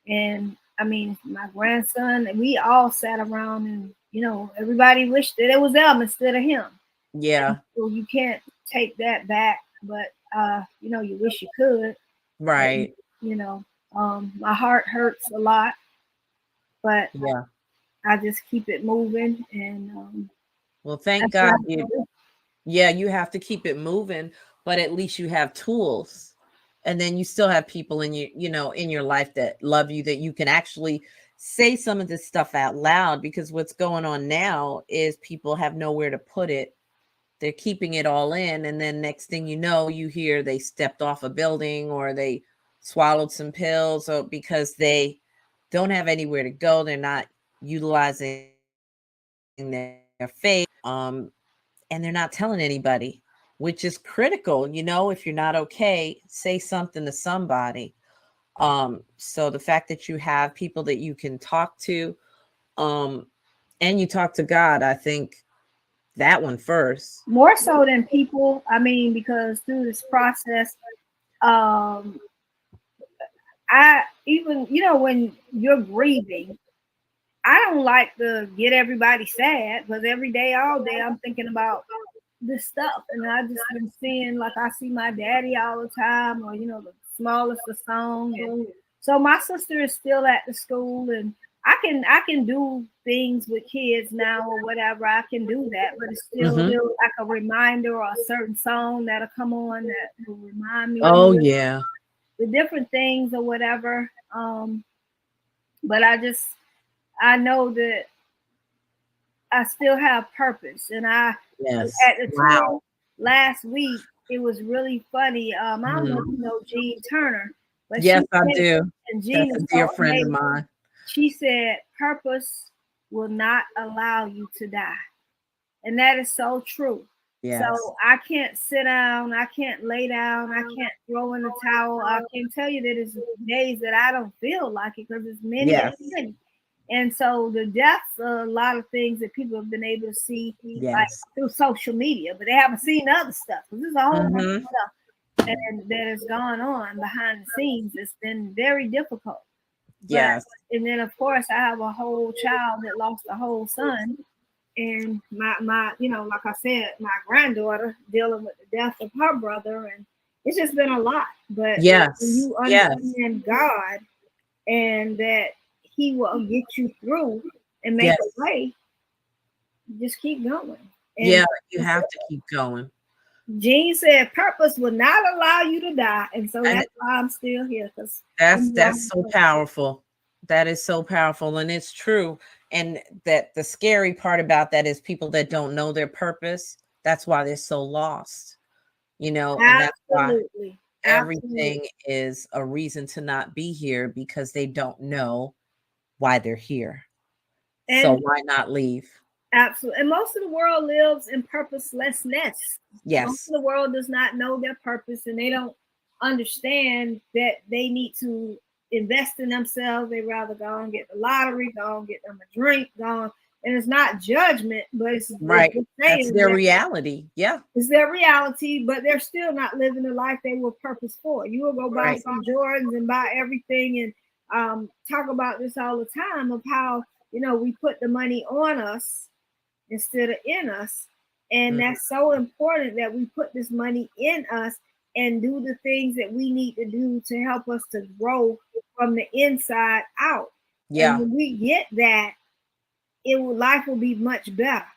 and I mean, my grandson, we all sat around and, you know, everybody wished that it was them instead of him. Yeah. So you can't take that back, but you know, you wish you could. Right. But, you know, my heart hurts a lot, but Yeah. I just keep it moving, and Well, thank that's what God I you, do. yeah, you have to keep it moving, but at least you have tools. And then you still have people in your, you know, in your life that love you, that you can actually say some of this stuff out loud, because what's going on now is people have nowhere to put it. They're keeping it all in, and then next thing you know, you hear they stepped off a building or they swallowed some pills, or because they don't have anywhere to go, they're not utilizing their faith, and they're not telling anybody, which is critical. You know, if you're not okay, say something to somebody. So the fact that you have people that you can talk to, um and you talk to God, I think that one first. More so than people. I mean, because through this process, um, I even, you know, when you're grieving, I don't like to get everybody sad, because every day, all day, I'm thinking about this stuff. And I just been seeing, like, I see my daddy all the time, or, you know, the smallest of song. And so my sister is still at the school, and I can do things with kids now or whatever. I can do that, but it's still Mhm. like a reminder or a certain song that'll come on that will remind me of Oh yeah. the different things or whatever. But I know that I still have purpose. And I Yes. at the Wow. tour last week, it was really funny. I don't know if you know Jean Turner, but Yes, she I said, do. and Jean That's is a so dear friend of amazing. mine. She said, "Purpose will not allow you to die," and that is so true. Yes. So I can't sit down, I can't lay down, I can't throw in the towel. I can tell you that it's days that I don't feel like it, because it's many, Yes. it's many. And so the deaths are a lot of things that people have been able to see, like Yes. through social media, but they haven't seen the other stuff. There's a whole bunch of Mhm. stuff that has gone on behind the scenes. It's been very difficult. But Yes. and then of course I have a whole child that lost a whole son, and my you know, like I said, my granddaughter dealing with the death of her brother, and it's just been a lot. But when Yes. you Yes. understand God and that He will get you through and make Yes. a way, just keep going. And Yeah, you have to keep going. Jean said, "Purpose will not allow you to die," and so And that's why I'm still here, because that's I'm that's walking so forward. powerful. That is so powerful, and it's true. And that the scary part about that is people that don't know their purpose. That's why they're so lost, you know, and that's why Absolutely, absolutely. everything is a reason to not be here, because they don't know why they're here. So And why not leave? absolutely. And most of the world lives in purposelessness. Most Yes. of the world does not know their purpose, and they don't understand that they need to invest in themselves. They rather go and get the lottery, go and get them a drink, go on. And it's not judgment, but it's Right. just That's saying their that reality. Yeah. it's their reality, but they're still not living the life they were purpose for. You will go buy Right. some Jordans and buy everything, and talk about this all the time of how, you know, we put the money on us, instead of in us. And that's so important that we put this money in us and do the things that we need to do to help us to grow from the inside out. Yeah. And when we get that, life will be much better.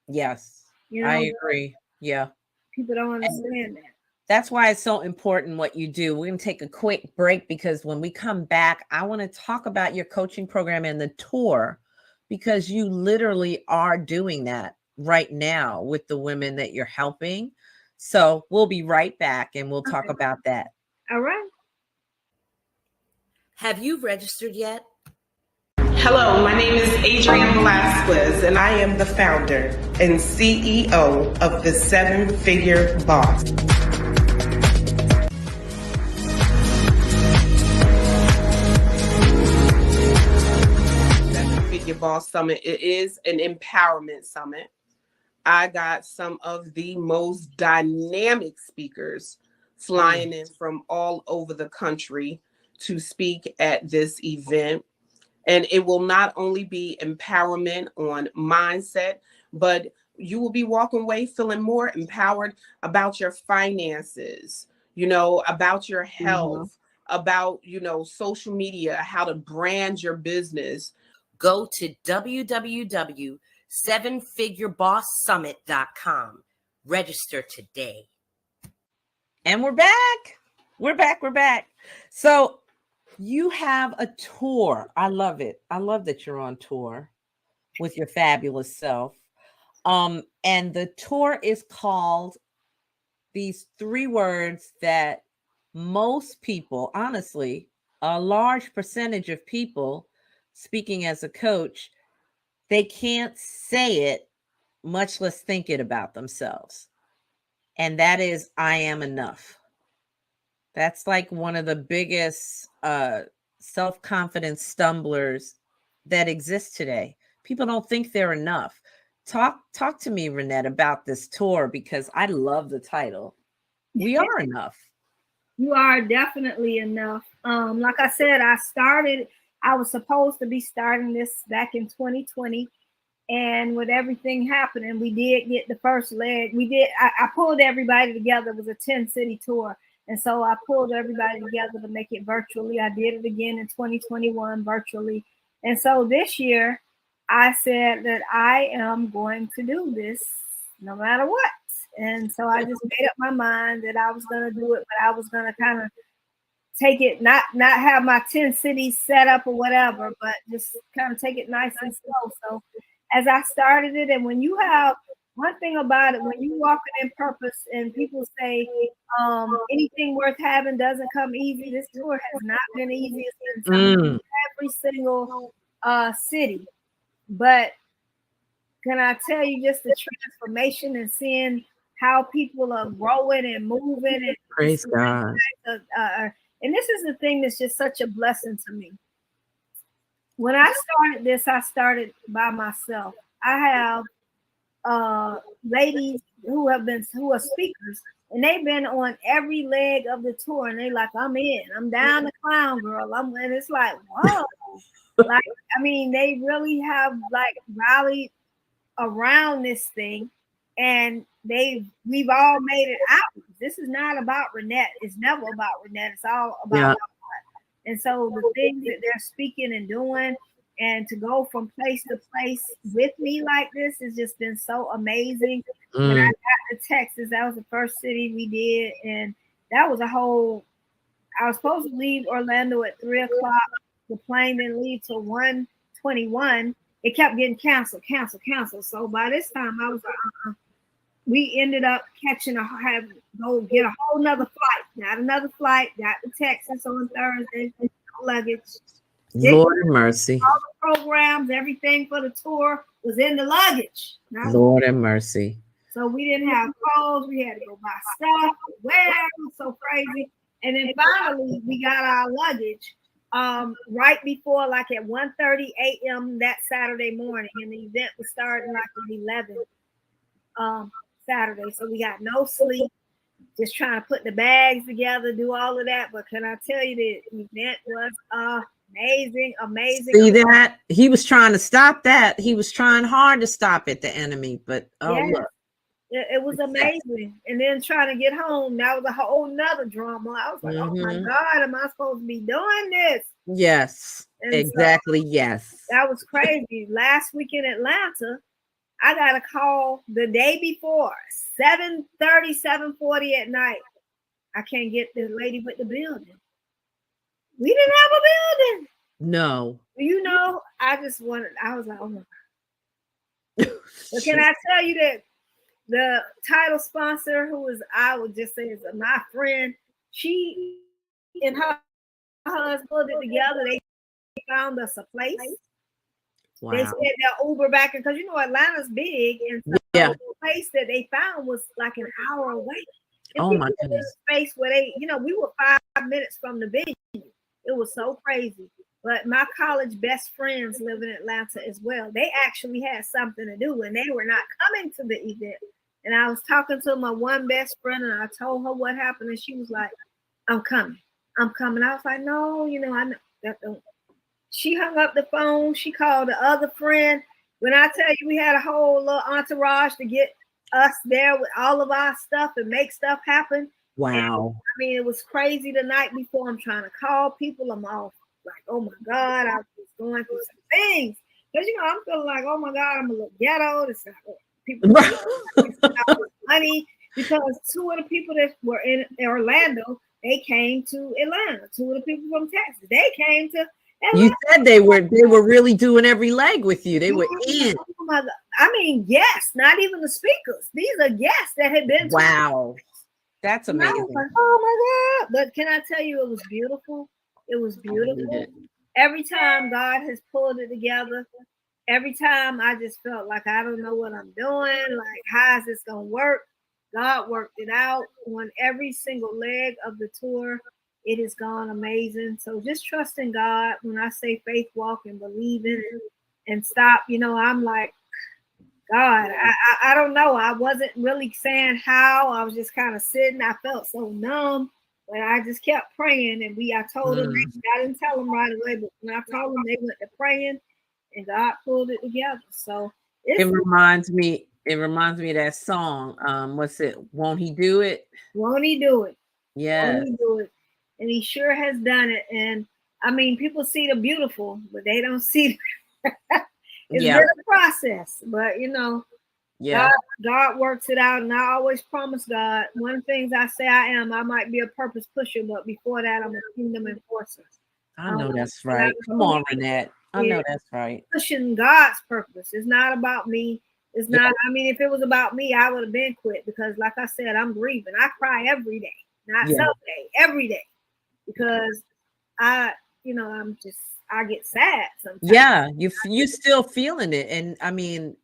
Yes. You know, I agree. Yeah. People don't understand that. That's why it's so important what you do. We're going to take a quick break because when we come back, I want to talk about your coaching program and the tour, because you literally are doing that right now with the women that you're helping. So we'll be right back and we'll talk about that. All right. Have you registered yet? Hello, my name is Adrienne Velasquez, and I am the founder and CEO of the 7-Figure Boss. Seven-Figure Boss Summit. It is an empowerment summit. I got some of the most dynamic speakers flying in from all over the country to speak at this event. And it will not only be empowerment on mindset, but you will be walking away feeling more empowered about your finances, about your health, about, social media, how to brand your business. Go to www.7figurebosssummit.com. Register today. And we're back. We're back. So you have a tour. I love it. I love that you're on tour with your fabulous self. And the tour is called these 3 words that most people, honestly, a large percentage of people, speaking as a coach, they can't say it, much less think it about themselves. And that is, I am enough. That's like one of the biggest self-confidence stumblers that exist today. People don't think they're enough. Talk to me, Rynette, about this tour, because I love the title. We are enough. You are definitely enough. Like I said, I was supposed to be starting this back in 2020. And with everything happening, we did get the first leg. I pulled everybody together. It was a 10-city tour. And so I pulled everybody together to make it virtually. I did it again in 2021 virtually. And so this year, I said that I am going to do this no matter what. And so I just made up my mind that I was going to do it, but I was going to kind of take it, not have my 10 cities set up or whatever, but just kind of take it nice and slow. So as I started it, and when you have one thing about it, when you walk in purpose and people say anything worth having doesn't come easy, this tour has not been easy. It's been every single city. But can I tell you just the transformation and seeing how people are growing and moving? And praise God. And this is the thing that's just such a blessing to me. When I started this, I started by myself. I have ladies who are speakers, and they've been on every leg of the tour, and they like, I'm in, I'm down the clown girl. And it's like, whoa. Like, I mean, they really have like rallied around this thing, and we've all made it out. This is not about Rynette. It's never about Rynette. It's all about God. And so the things that they're speaking and doing, and to go from place to place with me like this has just been so amazing. When I got to Texas, that was the first city we did, and that was I was supposed to leave Orlando at 3:00. The plane didn't leave till 1:21. It kept getting canceled. So by this time, I was like, we ended up go get a whole nother flight. Got another flight. Got to Texas on Thursday. Luggage. Lord mercy. All the programs, everything for the tour was in the luggage. Lord have mercy. So we didn't have clothes. We had to go buy stuff. Where it was so crazy. And then finally, we got our luggage right before, like at 1:30 a.m. that Saturday morning. And the event was starting like at 11 Saturday. So we got no sleep, just trying to put the bags together, do all of that. But can I tell you, the event was Amazing. See that? He was trying to stop that. He was trying hard to stop it, the enemy. But Yes. look. It was amazing. And then trying to get home, that was a whole nother drama. I was like, oh my God, am I supposed to be doing this? Yes, And exactly. so, yes. that was crazy. Last week in Atlanta, I got a call the day before, 7:30, 7:40 at night. I can't get the lady with the building. We didn't have a building. No. You know, I was like, oh my God. But can I tell you that the title sponsor, who is, I would just say, is my friend, she and her husband put it together. They found us a place. Wow. They said they'll Uber back, because you know Atlanta's big, and so the place that they found was like an hour away. And oh my goodness! Space where they, you know, we were 5 minutes from the venue. It was so crazy. But my college best friends live in Atlanta as well. They actually had something to do, and they were not coming to the event. And I was talking to my one best friend, and I told her what happened, and she was like, I'm coming. I was like, no, you know, I know that don't. She hung up the phone. She called the other friend. When I tell you we had a whole little entourage to get us there with all of our stuff and make stuff happen. Wow. And, I mean, it was crazy the night before. I'm trying to call people. I'm all like, oh my God, I was going through some things. Because, you know, I'm feeling like, oh my God, I'm a little ghetto. It's not people money, because two of the people that were in Orlando, they came to Atlanta. Two of the people from Texas, they came to Atlanta. You said they were really doing every leg with you. They were in. Oh my God. I mean, guests, not even the speakers. These are guests that had been. Wow. That's amazing. Like, oh my God. But can I tell you, it was beautiful. It was beautiful. Every time God has pulled it together, every time I just felt like I don't know what I'm doing. Like, how is this going to work? God worked it out on every single leg of the tour. It has gone amazing. So just trusting God. When I say faith walk and believe in it and stop, you know, I'm like, God, I don't know. I wasn't really saying how. I was just kind of sitting. I felt so numb, but I just kept praying. And I told them, I didn't tell them right away, but when I told them, they went to praying, and God pulled it together. So it reminds me of that song. What's it? Won't He Do It? Won't He Do It? Yeah. Won't He do it? And He sure has done it. And I mean, people see the beautiful, but they don't see. It's been a process, but you know, God works it out. And I always promise God, one of the things I say I might be a purpose pusher, but before that, I'm a kingdom enforcer. I know that's right. Come on, Rynette. I know that's right. Pushing God's purpose. It's not about me. It's not, I mean, if it was about me, I would have been quit, because like I said, I'm grieving. I cry every day, not some day, every day, because I get sad sometimes. Yeah, you still feeling it. And I mean,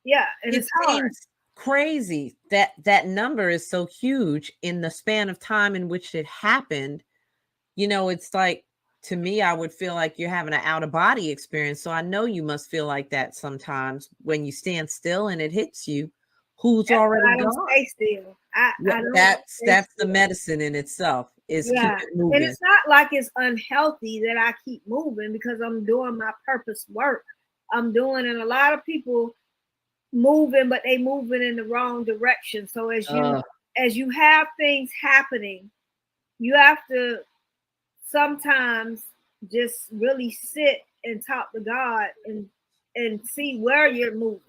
and it's hard. Crazy that number is so huge in the span of time in which it happened. You know, it's like, to me, I would feel like you're having an out-of-body experience. So I know you must feel like that sometimes when you stand still and it hits you. Who's already gone? Stay still. That's the medicine in itself. Is keep it moving. And it's not like it's unhealthy that I keep moving, because I'm doing my purpose work. I'm doing, and a lot of people moving, but they moving in the wrong direction. So as you have things happening, you have to sometimes just really sit and talk to God and see where you're moving.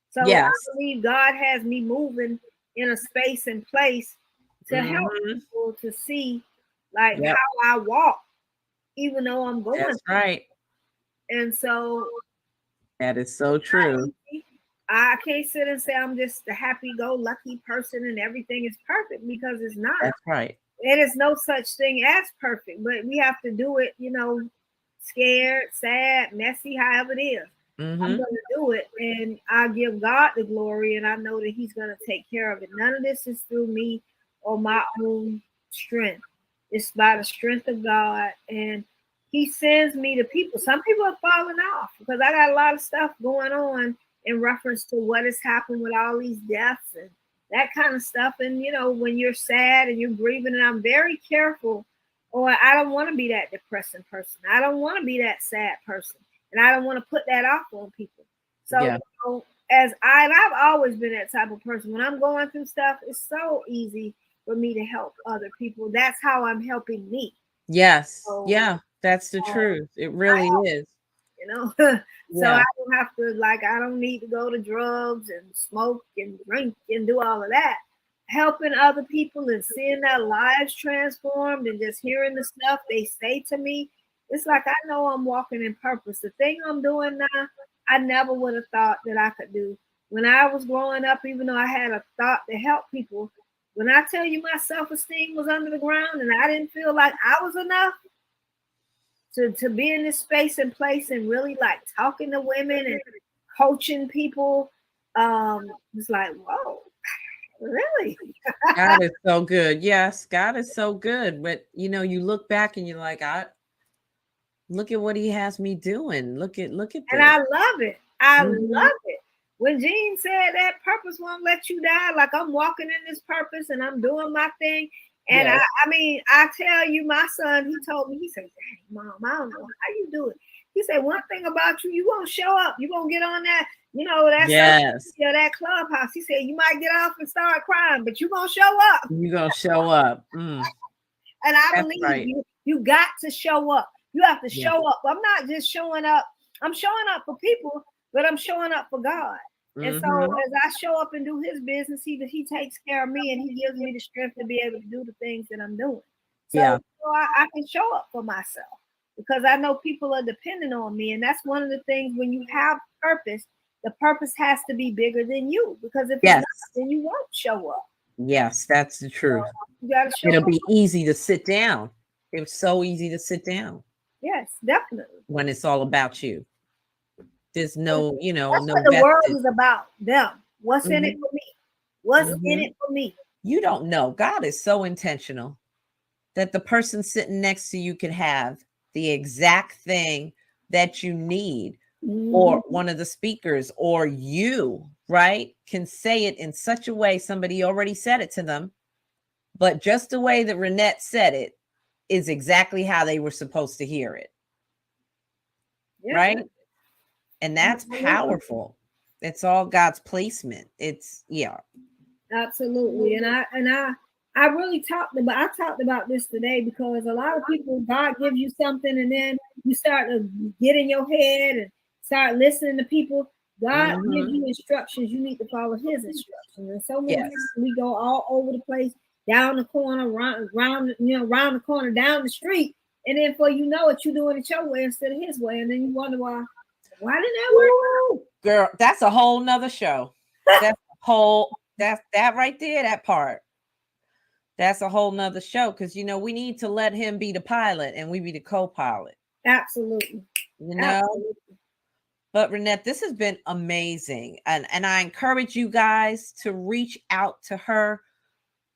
So I believe God has me moving in a space and place to help people to see like how I walk, even though I'm going. That's right. And so that is so true. I can't sit and say I'm just a happy-go-lucky person and everything is perfect, because it's not. That's right. It is no such thing as perfect, but we have to do it, you know, scared, sad, messy, however it is. I'm going to do it, and I give God the glory, and I know that He's going to take care of it. None of this is through me or my own strength. It's by the strength of God, and He sends me to people. Some people are falling off, because I got a lot of stuff going on in reference to what has happened with all these deaths and that kind of stuff. And, you know, when you're sad and you're grieving, and I'm very careful or I don't want to be that depressing person. I don't want to be that sad person. And I don't want to put that off on people. So, Yeah. and I've always been that type of person. When I'm going through stuff, it's so easy for me to help other people. That's how I'm helping me. Yes. So, Yeah. That's the truth. It really is. you know, so Yeah. I don't have to, I don't need to go to drugs and smoke and drink and do all of that. Helping other people and seeing their lives transformed and just hearing the stuff they say to me, it's like I know I'm walking in purpose. The thing I'm doing now, I never would have thought that I could do. When I was growing up, even though I had a thought to help people, when I tell you my self-esteem was under the ground and I didn't feel like I was enough to be in this space and place and really like talking to women and coaching people, it's like, whoa, really? God is so good. Yes, God is so good. But you look back and you're like, look at what he has me doing. Look at And this. I love it. I Mhm. love it. When Jean said that purpose won't let you die, like I'm walking in this purpose and I'm doing my thing. And Yes. I tell you, my son, he told me, he said, "Dang, Mom, I don't know how you do it." He said, "One thing about you, you won't show up. You won't get on that, that Yes. that clubhouse." He said, "You might get off and start crying, but you gonna show up." You're gonna show up. And I That's believe right. you got to show up. You have to Yeah. show up. I'm not just showing up. I'm showing up for people, but I'm showing up for God. And so Mhm. as I show up and do his business, he takes care of me and he gives me the strength to be able to do the things that I'm doing. So, Yeah. I can show up for myself because I know people are depending on me. And that's one of the things when you have purpose, the purpose has to be bigger than you because if it's Yes. not, then you won't show up. Yes, that's the truth. You got to show It'll up. be easy to sit down. It's so easy to sit down Yes, definitely. when it's all about you. There's no, That's no what the world vested. is about. Them. What's in it Mhm. for me? What's in Mhm. it for me? You don't know. God is so intentional that the person sitting next to you can have the exact thing that you need, or one of the speakers, or you, right, can say it in such a way somebody already said it to them, but just the way that Rynette said it is exactly how they were supposed to hear it, Yeah, right? And that's powerful. It's all God's placement. It's absolutely. And I really talked about this today because a lot of people, God gives you something and then you start to get in your head and start listening to people. God gives you instructions. You need to follow his instructions. And so many Yes. times we go all over the place, down the corner, around the corner, down the street. And then before you know it, you're doing it your way instead of his way. And then you wonder why didn't that work? Girl, that's a whole nother show. That's that right there, that part. That's a whole nother show because we need to let him be the pilot and we be the co-pilot. Absolutely. Absolutely. But Rynette, this has been amazing. And I encourage you guys to reach out to her.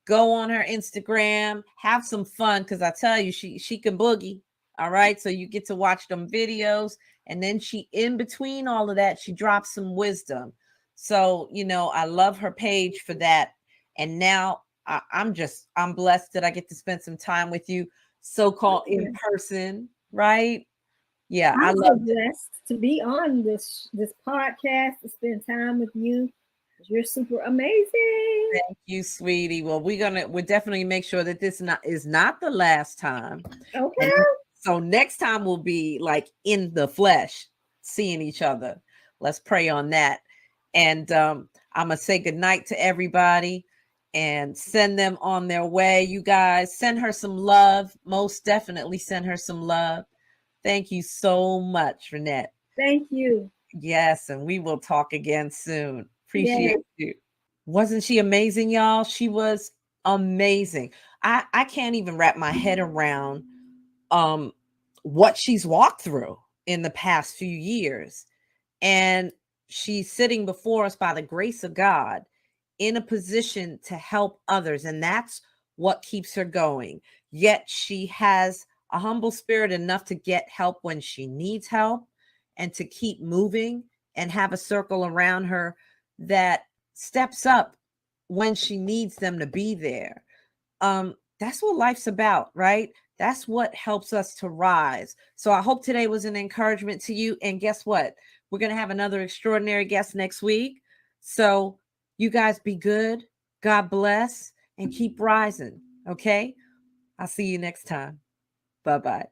Go on her Instagram, have some fun because I tell you, she can boogie. All right. So you get to watch them videos. And then in between all of that, she drops some wisdom. So, I love her page for that. And now I'm blessed that I get to spend some time with you, so-called in person, right? Yeah, I'm so blessed to be on this podcast, to spend time with you. You're super amazing. Thank you, sweetie. Well, we'll definitely make sure that this is not the last time. Okay. And so next time we'll be like in the flesh, seeing each other. Let's pray on that. And I'm gonna say goodnight to everybody and send them on their way. You guys send her some love. Most definitely send her some love. Thank you so much, Rynette. Thank you. Yes, and we will talk again soon. Appreciate you. Wasn't she amazing, y'all? She was amazing. I can't even wrap my head around what she's walked through in the past few years. And she's sitting before us by the grace of God in a position to help others. And that's what keeps her going. Yet she has a humble spirit enough to get help when she needs help and to keep moving and have a circle around her that steps up when she needs them to be there. that's what life's about, right? That's what helps us to rise. So I hope today was an encouragement to you. And guess what? We're going to have another extraordinary guest next week. So you guys be good. God bless and keep rising. Okay. I'll see you next time. Bye-bye.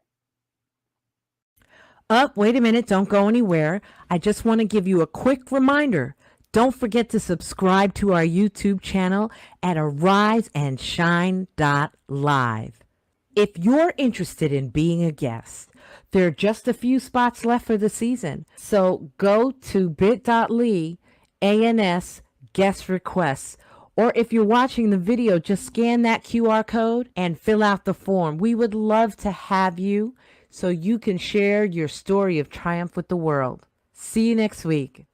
Wait a minute. Don't go anywhere. I just want to give you a quick reminder. Don't forget to subscribe to our YouTube channel at ariseandshine.live. If you're interested in being a guest, there are just a few spots left for the season. So go to bit.ly ANS guest requests. Or if you're watching the video, just scan that QR code and fill out the form. We would love to have you so you can share your story of triumph with the world. See you next week.